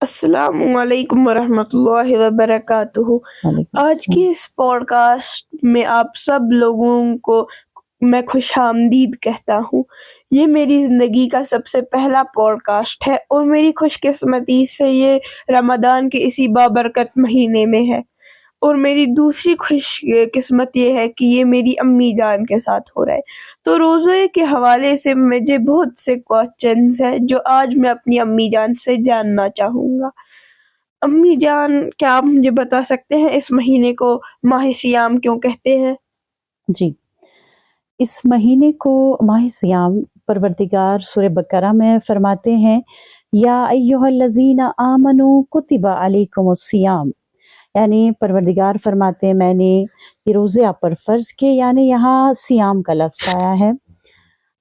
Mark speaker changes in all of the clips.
Speaker 1: السلام علیکم ورحمۃ اللہ وبرکاتہ۔
Speaker 2: وعلیکم
Speaker 1: آج
Speaker 2: السلام۔
Speaker 1: کی اس پوڈ کاسٹ میں آپ سب لوگوں کو میں خوش آمدید کہتا ہوں۔ یہ میری زندگی کا سب سے پہلا پوڈ کاسٹ ہے اور میری خوش قسمتی سے یہ رمضان کے اسی بابرکت مہینے میں ہے، اور میری دوسری خوش قسمت یہ ہے کہ یہ میری امی جان کے ساتھ ہو رہا ہے۔ تو روزے کے حوالے سے مجھے بہت سے کوسچنز ہیں جو آج میں اپنی امی جان سے جاننا چاہوں گا۔ امی جان، کیا آپ مجھے بتا سکتے ہیں اس مہینے کو ماہ سیام کیوں کہتے ہیں؟
Speaker 2: جی، اس مہینے کو ماہ سیام پروردگار سورہ بقرہ میں فرماتے ہیں، یا ایھا الذین آمنوا کتب علیکم الصیام، یعنی پروردگار فرماتے ہیں میں نے یہ روزے آپ پر فرض کیے، یعنی یہاں سیام کا لفظ آیا ہے۔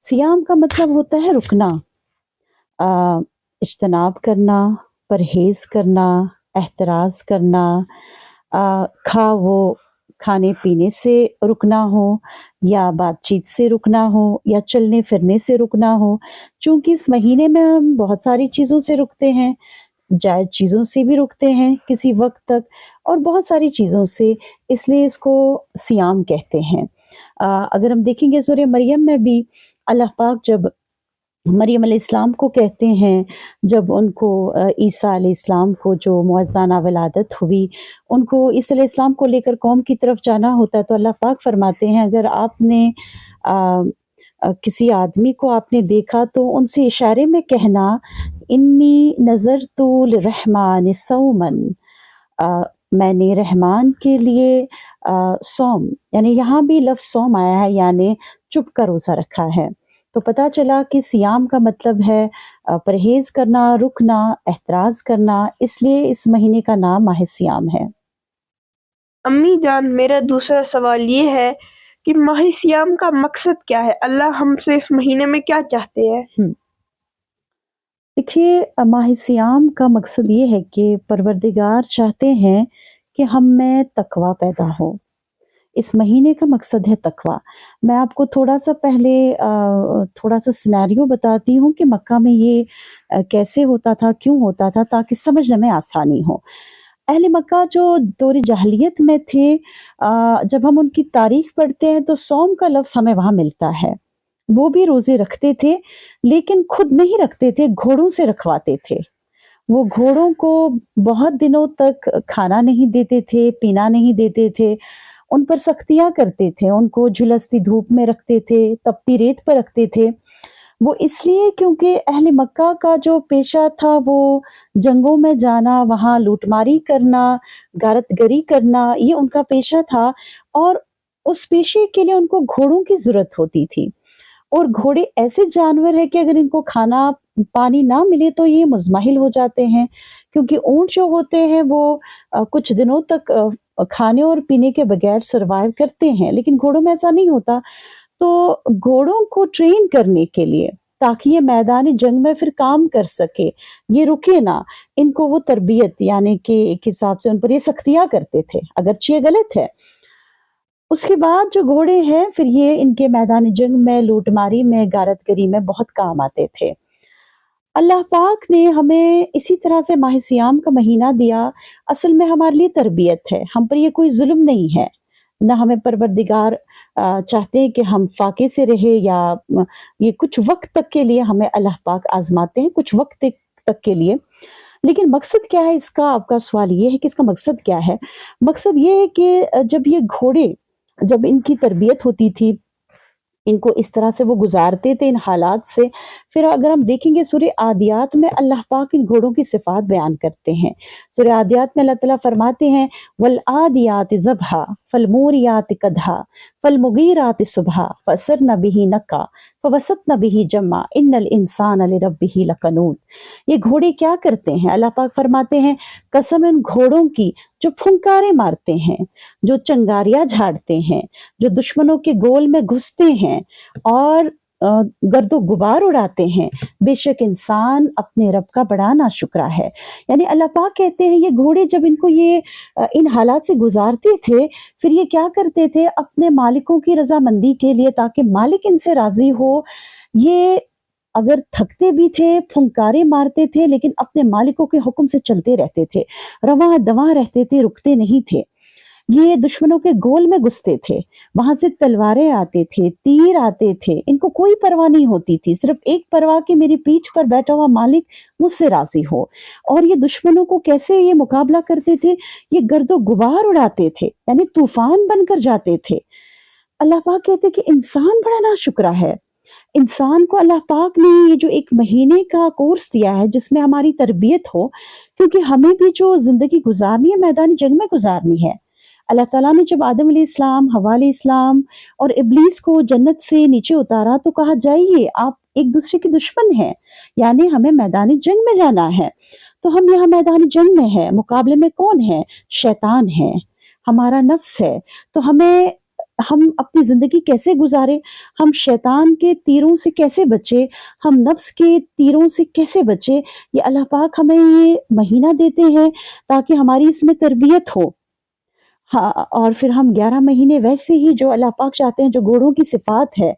Speaker 2: سیام کا مطلب ہوتا ہے رکنا، اجتناب کرنا، پرہیز کرنا، احتراز کرنا، کھانے پینے سے رکنا ہو یا بات چیت سے رکنا ہو یا چلنے پھرنے سے رکنا ہو۔ چونکہ اس مہینے میں ہم بہت ساری چیزوں سے رکتے ہیں، جائز چیزوں سے بھی رکتے ہیں کسی وقت تک، اور بہت ساری چیزوں سے، اس لیے اس کو سیام کہتے ہیں۔ اگر ہم دیکھیں گے سورہ مریم میں بھی اللہ پاک جب مریم علیہ السلام کو کہتے ہیں، جب ان کو عیسیٰ علیہ السلام کو جو معززانہ ولادت ہوئی، ان کو عیسیٰ علیہ السلام کو لے کر قوم کی طرف جانا ہوتا ہے، تو اللہ پاک فرماتے ہیں اگر آپ نے کسی آدمی کو آپ نے دیکھا تو ان سے اشارے میں کہنا، انی نظرت للرحمن صومن، میں نے رحمان کے لیے صوم، یعنی یہاں بھی لفظ صوم آیا ہے، یعنی چپ کا روزہ رکھا ہے۔ تو پتہ چلا کہ سیام کا مطلب ہے پرہیز کرنا، رکنا، احتراز کرنا، اس لیے اس مہینے کا نام ماہ سیام ہے۔
Speaker 1: امی جان، میرا دوسرا سوال یہ ہے کہ ماہ سیام کا مقصد کیا ہے؟ اللہ ہم سے اس مہینے میں کیا چاہتے ہیں؟
Speaker 2: دیکھیے، ماہ سیام کا مقصد یہ ہے کہ پروردگار چاہتے ہیں کہ ہم میں تقوی پیدا ہو۔ اس مہینے کا مقصد ہے تقوی۔ میں آپ کو تھوڑا سا سینیریو بتاتی ہوں کہ مکہ میں یہ کیسے ہوتا تھا، کیوں ہوتا تھا، تاکہ سمجھنے میں آسانی ہو۔ اہل مکہ جو دور جاہلیت میں تھے، جب ہم ان کی تاریخ پڑھتے ہیں تو صوم کا لفظ ہمیں وہاں ملتا ہے۔ وہ بھی روزے رکھتے تھے، لیکن خود نہیں رکھتے تھے، گھوڑوں سے رکھواتے تھے۔ وہ گھوڑوں کو بہت دنوں تک کھانا نہیں دیتے تھے، پینا نہیں دیتے تھے، ان پر سختیاں کرتے تھے، ان کو جھلستی دھوپ میں رکھتے تھے، تپتی ریت پر رکھتے تھے۔ وہ اس لیے کیونکہ اہل مکہ کا جو پیشہ تھا وہ جنگوں میں جانا، وہاں لوٹ ماری کرنا، غارت گری کرنا، یہ ان کا پیشہ تھا، اور اس پیشے کے لیے ان کو گھوڑوں کی ضرورت ہوتی تھی۔ اور گھوڑے ایسے جانور ہیں کہ اگر ان کو کھانا پانی نہ ملے تو یہ مزمحل ہو جاتے ہیں، کیونکہ اونٹ جو ہوتے ہیں وہ کچھ دنوں تک کھانے اور پینے کے بغیر سروائیو کرتے ہیں، لیکن گھوڑوں میں ایسا نہیں ہوتا۔ تو گھوڑوں کو ٹرین کرنے کے لیے، تاکہ یہ میدان جنگ میں پھر کام کر سکے، یہ رکے نہ، ان کو وہ تربیت، یعنی کہ ایک حساب سے ان پر یہ سختیاں کرتے تھے، اگرچہ یہ غلط ہے۔ اس کے بعد جو گھوڑے ہیں پھر یہ ان کے میدان جنگ میں، لوٹ ماری میں، غارت گری میں بہت کام آتے تھے۔ اللہ پاک نے ہمیں اسی طرح سے ماہ سیام کا مہینہ دیا، اصل میں ہمارے لیے تربیت ہے، ہم پر یہ کوئی ظلم نہیں ہے، نہ ہمیں پروردگار چاہتے ہیں کہ ہم فاقے سے رہے، یا یہ کچھ وقت تک کے لیے ہمیں اللہ پاک آزماتے ہیں، کچھ وقت تک کے لیے۔ لیکن مقصد کیا ہے اس کا؟ آپ کا سوال یہ ہے کہ اس کا مقصد کیا ہے؟ مقصد یہ ہے کہ جب یہ گھوڑے، جب ان کی تربیت ہوتی تھی، ان کو اس طرح سے وہ گزارتے تھے ان حالات سے، پھر اگر ہم دیکھیں گے سورہ عادیات میں اللہ پاک ان گھوڑوں کی صفات بیان کرتے ہیں۔ سورہ عادیات میں اللہ تعالیٰ فرماتے ہیں، والعادیات ضبحا فالموریات قدحا فالمغیرات صبحا فأثرن به نقعا فوسطن به جمعا ان الانسان لربہ لکنود۔ یہ گھوڑے کیا کرتے ہیں؟ اللہ پاک فرماتے ہیں قسم ان گھوڑوں کی جو پھنکارے مارتے ہیں، جو چنگاریاں جھاڑتے ہیں، جو دشمنوں کے گول میں گھستے ہیں اور گرد و غبار اڑاتے ہیں، بے شک انسان اپنے رب کا بڑا ناشکرا ہے۔ یعنی اللہ پاک کہتے ہیں یہ گھوڑے جب ان کو یہ ان حالات سے گزارتے تھے، پھر یہ کیا کرتے تھے؟ اپنے مالکوں کی رضامندی کے لیے، تاکہ مالک ان سے راضی ہو، یہ अगर थकते भी थे, फुंकारे मारते थे, लेकिन अपने मालिकों के हुक्म से चलते रहते थे, रवां दवां रहते थे, रुकते नहीं थे। ये दुश्मनों के गोल में घुसते थे, वहां से तलवारें आते थे, तीर आते थे, इनको कोई परवाह नहीं होती थी, सिर्फ एक परवाह कि मेरी पीठ पर बैठा हुआ मालिक मुझसे राजी हो। और ये दुश्मनों को कैसे ये मुकाबला करते थे, ये गर्दो गुबार उड़ाते थे, यानी तूफान बनकर जाते थे। अल्लाह पाक कहते कि इंसान बड़ा नाशुक्रा है। इंसान को अल्लाह पाक ने ये जो 1 महीने का कोर्स दिया है जिसमें हमारी तरबियत हो, क्योंकि हमें भी जो ज़िंदगी गुज़ारनी है मैदानी जंग में गुज़ारनी है। अल्लाह ताला ने जब आदम अलैहिस्सलाम, हव्वा अलैहिस्सलाम और इब्लीस को जन्नत से नीचे उतारा तो कहा जाइए आप एक दूसरे के दुश्मन हैं, यानी हमें मैदानी जंग में जाना है। तो हम यहाँ मैदानी जंग में हैं, मुकाबले में कौन है? शैतान है, हमारा नफ्स है। तो हम अपनी ज़िंदगी कैसे गुज़ारें? हम शैतान के तीरों से कैसे बचें? हम नफ्स के तीरों से कैसे बचें? ये अल्लाह पाक हमें ये महीना देते हैं ताकि हमारी इसमें तरबियत हो। हाँ, और फिर हम 11 महीने वैसे ही जो अल्लाह पाक चाहते हैं, जो घोड़ों की सिफ़ात है,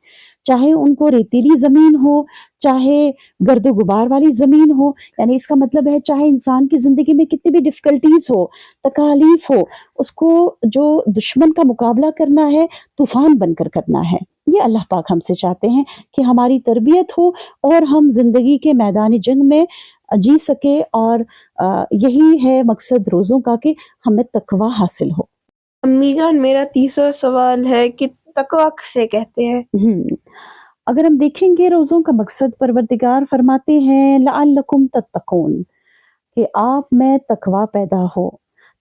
Speaker 2: चाहे उनको रेतीली ज़मीन हो, चाहे गर्द-ओ-गुबार वाली ज़मीन हो, यानी इसका मतलब है चाहे इंसान की ज़िंदगी में कितनी भी डिफ़िकल्टीज़ हो, तकालीफ़ हो, उसको जो दुश्मन का मुकाबला करना है, तूफ़ान बनकर करना है। ये अल्लाह पाक हमसे चाहते हैं कि हमारी तरबियत हो और हम ज़िंदगी के मैदानी जंग में जी सकें, और यही है मकसद रोज़ों का कि हमें तक़वा हासिल हो।
Speaker 1: अम्मी जान, मेरा तीसरा सवाल है कि तकवा किसे कहते हैं?
Speaker 2: अगर हम देखेंगे रोज़ों का मकसद, परवरदिगार फरमाते हैं लअल्लकुम तत्तकून, कि आप में तकवा पैदा हो।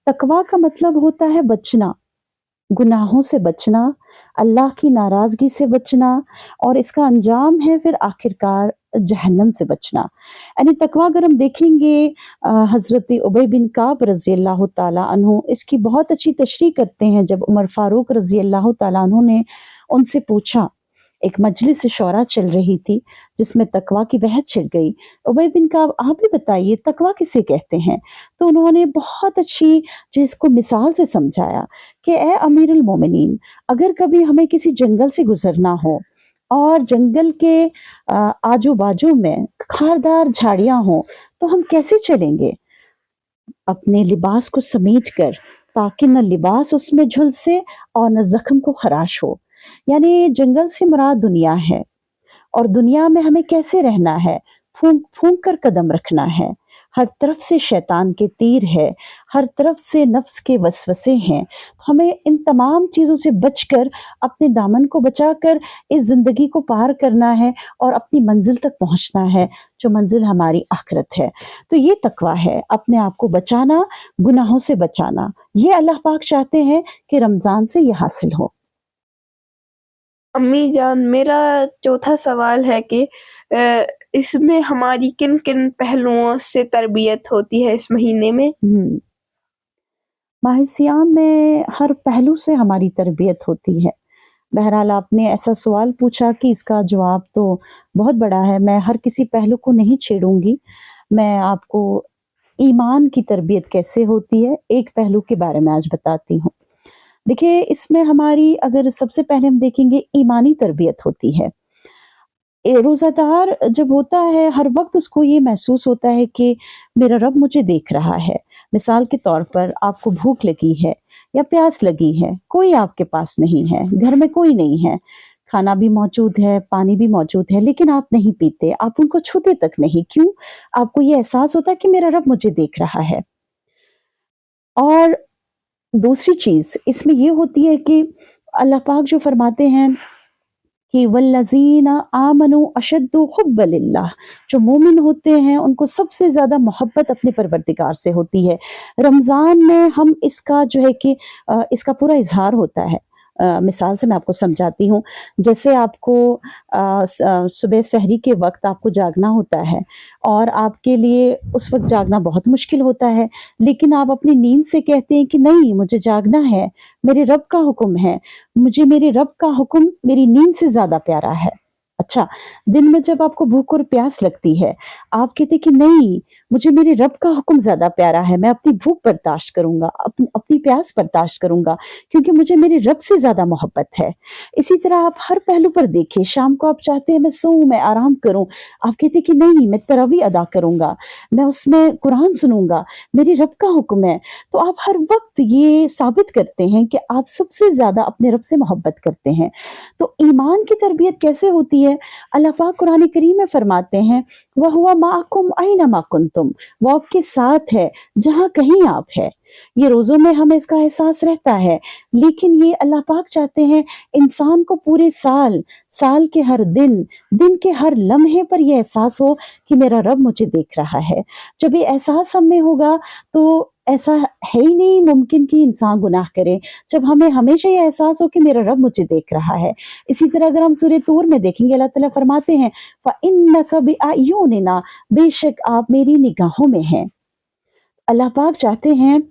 Speaker 2: तकवा का मतलब होता है बचना, गुनाहों से बचना, अल्लाह की नाराज़गी से बचना, और इसका अंजाम है फिर आखिरकार जहन्नम से बचना। यानी तकवा अगर हम देखेंगे, हज़रत उबय बिन काब रज़ी अल्लाह ताला अन्हु इसकी बहुत अच्छी तशरीह करते हैं। जब उमर फ़ारूक रज़ी अल्लाह ताला अन्हु ने उनसे पूछा, एक मजलिस शौरा चल रही थी जिसमें तकवा की बहस छिड़ गई। उबय बिन काब, आप भी बताइए तकवा किसे कहते हैं? तो उन्होंने बहुत अच्छी जो इसको मिसाल से समझाया कि ए अमीरुल मोमिनीन, अगर कभी हमें किसी जंगल से गुजरना हो और जंगल के आजू बाजू में खारदार झाड़ियां हों, तो हम कैसे चलेंगे? अपने लिबास को समेट कर, ताकि न लिबास उसमें झुलसे और न जख्म को खराश हो। यानी जंगल से मुराद दुनिया है, और दुनिया में हमें कैसे रहना है? फूंक फूंक कर कदम रखना है। हर तरफ से शैतान के तीर है, हर तरफ से नफ्स के वसवसे हैं। तो हमें इन तमाम चीज़ों से बचकर, अपने दामन को बचाकर इस ज़िंदगी को पार करना है और अपनी मंजिल तक पहुंचना है, जो मंजिल हमारी आखिरत है। तो ये तकवा है, अपने आप को बचाना, गुनाहों से बचाना। ये अल्लाह पाक चाहते हैं कि रमज़ान से ये हासिल हो।
Speaker 1: अम्मी जान, मेरा चौथा सवाल है कि इसमें हमारी किन-किन पहलुओं से तरबियत होती है इस महीने में?
Speaker 2: माह सियाम में हर पहलू से हमारी तरबियत होती है। बहरहाल आपने ऐसा सवाल पूछा कि इसका जवाब तो बहुत बड़ा है, मैं हर किसी पहलू को नहीं छेड़ूँगी। मैं आपको ईमान की तरबियत कैसे होती है, एक पहलू के बारे में आज बताती हूँ। देखिए, इसमें हमारी अगर सबसे पहले हम देखेंगे, ईमानी तरबियत होती है। रोज़ादार जब होता है, हर वक़्त उसको ये महसूस होता है कि मेरा रब मुझे देख रहा है। मिसाल के तौर पर आपको भूख लगी है या प्यास लगी है, कोई आपके पास नहीं है, घर में कोई नहीं है, खाना भी मौजूद है, पानी भी मौजूद है, लेकिन आप नहीं पीते, आप उनको छूते तक नहीं। क्यों? आपको ये एहसास होता है कि मेरा रब मुझे देख रहा है। और दूसरी चीज़ इसमें ये होती है कि अल्लाह पाक जो फरमाते हैं कि वल्लज़ीना आमनु अशद्दु हुब्बा लिल्लाह, जो मोमिन होते हैं उनको सबसे ज़्यादा मोहब्बत अपने परवरदिगार से होती है। रमज़ान में हम इसका जो है कि इसका पूरा इज़हार होता है। मिसाल से मैं आपको समझाती हूँ। जैसे आपको सुबह सहरी के वक़्त आपको जागना होता है, और आपके लिए उस वक़्त जागना बहुत मुश्किल होता है, लेकिन आप अपनी नींद से कहते हैं कि नहीं, मुझे जागना है, मेरे रब का हुक्म है, मुझे मेरे रब का हुक्म मेरी नींद से ज़्यादा प्यारा है। अच्छा, दिन में जब आपको भूख और प्यास लगती है, आप कहते हैं कि नहीं, मुझे मेरे रब का हुक्म ज़्यादा प्यारा है, मैं अपनी भूख बर्दाश्त करूँगा, अपनी प्यास बर्दाश्त करूँगा, क्योंकि मुझे मेरे रब से ज़्यादा मोहब्बत है। इसी तरह आप हर पहलू पर देखिए, शाम को आप चाहते हैं मैं सोऊँ, मैं आराम करूँ, आप कहते हैं कि नहीं मैं तरावी अदा करूँगा, मैं उसमें कुरान सुनूँगा, मेरे रब का हुक्म है। तो आप हर वक़्त ये साबित करते हैं कि आप सबसे ज़्यादा अपने रब से मोहब्बत करते हैं। तो ईमान की तरबियत कैसे होती है? अल्लाह पाक कुरान करीम में फरमाते हैं, "व हुवा माअकुम ऐनमा कुंतुम", वो आपके साथ है जहाँ कहीं आप है। ये रोज़ों में हमें इसका एहसास रहता है, लेकिन ये अल्लाह पाक चाहते हैं इंसान को पूरे साल, साल के हर दिन के हर लम्हे पर ये एहसास हो कि मेरा रब मुझे देख रहा है। जब ये एहसास हम में होगा तो ऐसा है ही नहीं मुमकिन कि इंसान गुनाह करे। जब हमें हमेशा ये एहसास हो कि मेरा रब मुझे देख रहा है। इसी तरह अगर हम सूरह तूर में देखेंगे, अल्लाह ताला फरमाते हैं, "फ़इन्नका बिअयुनिना", बेशक आप मेरी निगाहों में हैं। अल्लाह पाक चाहते हैं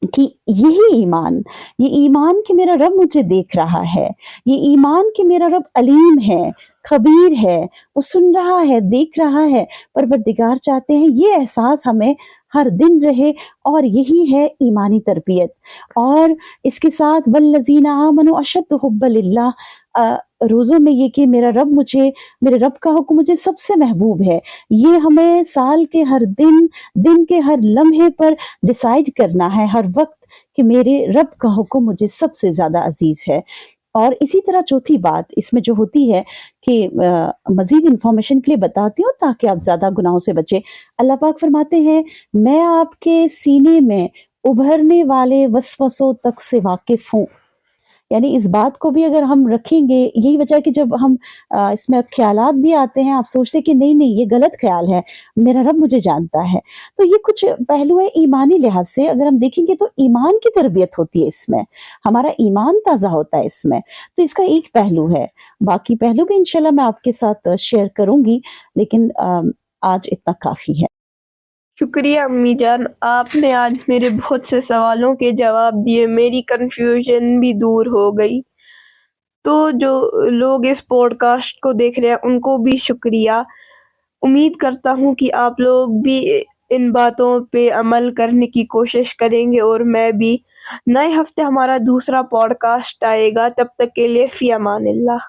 Speaker 2: कि ये ईमान कि मेरा रब मुझे देख रहा है, ये ईमान कि मेरा रब अलीम है, खबीर है, वो सुन रहा है, देख रहा है। परवरदिगार चाहते हैं ये एहसास हमें हर दिन रहे, और यही है ईमानी तरबियत। और इसके साथ वल्लज़ीना आमनु अशद्दु हुब्बन लिल्लाह, रोज़ों में ये कि मेरे रब का हुक्म मुझे सबसे महबूब है। ये हमें साल के हर दिन के हर लम्हे पर डिसाइड करना है हर वक़्त कि मेरे रब का हुक्म मुझे सबसे ज़्यादा अज़ीज़ है। और इसी तरह चौथी बात इसमें जो होती है कि मज़ीद इन्फॉर्मेशन के लिए बताती हूँ ताकि आप ज़्यादा गुनाहों से बचें। अल्लाह पाक फरमाते हैं, "मैं आपके सीने में उभरने वाले वसवसों तक से वाकिफ़ हूँ।" यानी इस बात को भी अगर हम रखेंगे, यही वजह है कि जब हम इसमें ख़्यालात भी आते हैं, आप सोचते हैं कि नहीं ये गलत ख़्याल है, मेरा रब मुझे जानता है। तो ये कुछ पहलू है ईमानी लिहाज़ से, अगर हम देखेंगे तो ईमान की तरबियत होती है इसमें, हमारा ईमान ताज़ा होता है इसमें। तो इसका एक पहलू है, बाकी पहलू भी इंशाल्लाह मैं आपके साथ शेयर करूँगी, लेकिन आज इतना काफ़ी है।
Speaker 1: शुक्रिया अम्मी जान, आपने आज मेरे बहुत से सवालों के जवाब दिए, मेरी कन्फ्यूजन भी दूर हो गई। तो जो लोग इस पॉडकास्ट को देख रहे हैं उनको भी शुक्रिया। उम्मीद करता हूँ कि आप लोग भी इन बातों पे अमल करने की कोशिश करेंगे, और मैं भी। नए हफ्ते हमारा दूसरा पॉडकास्ट आएगा, तब तक के लिए फ़ी अमानिल्लाह।